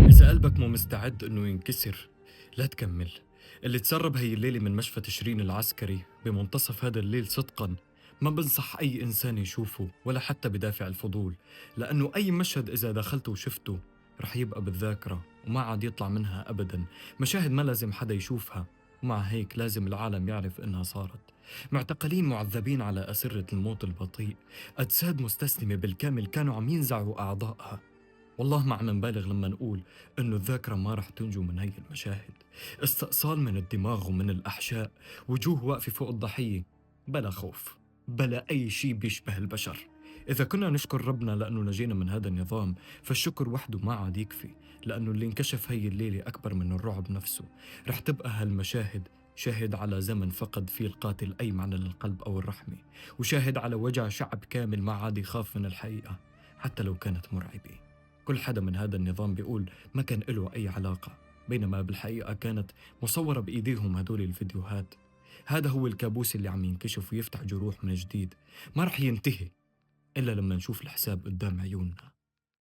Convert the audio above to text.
إذا قلبك مو مستعد إنه ينكسر لا تكمل. اللي تسرب هي الليلة من مشفى تشرين العسكري بمنتصف هذا الليل صدقاً ما بنصح أي إنسان يشوفه ولا حتى بدافع الفضول، لأنه أي مشهد إذا دخلته وشفته رح يبقى بالذاكرة وما عاد يطلع منها أبداً. مشاهد ما لازم حدا يشوفها، ومع هيك لازم العالم يعرف إنها صارت. معتقلين معذبين على أسرة الموت البطيء، أجساد مستسلمة بالكامل كانوا عم ينزعوا أعضائها. والله ما عم نبالغ لما نقول إنه الذاكرة ما رح تنجو من هي المشاهد. استئصال من الدماغ ومن الأحشاء، وجوه واقفة فوق الضحية، بلا خوف بلا أي شيء بيشبه البشر. إذا كنا نشكر ربنا لأنه نجينا من هذا النظام، فالشكر وحده ما عاد يكفي، لأنه اللي انكشف هي الليلة أكبر من الرعب نفسه. رح تبقى هالمشاهد شاهد على زمن فقد فيه القاتل أي معنى للقلب أو الرحمة، وشاهد على وجع شعب كامل ما عاد يخاف من الحقيقة حتى لو كانت مرعبة. كل حدا من هذا النظام بيقول ما كان له أي علاقة، بينما بالحقيقة كانت مصورة بإيديهم هدول الفيديوهات. هذا هو الكابوس اللي عم ينكشف ويفتح جروح من جديد، ما رح ينتهي إلا لما نشوف الحساب قدام عيوننا.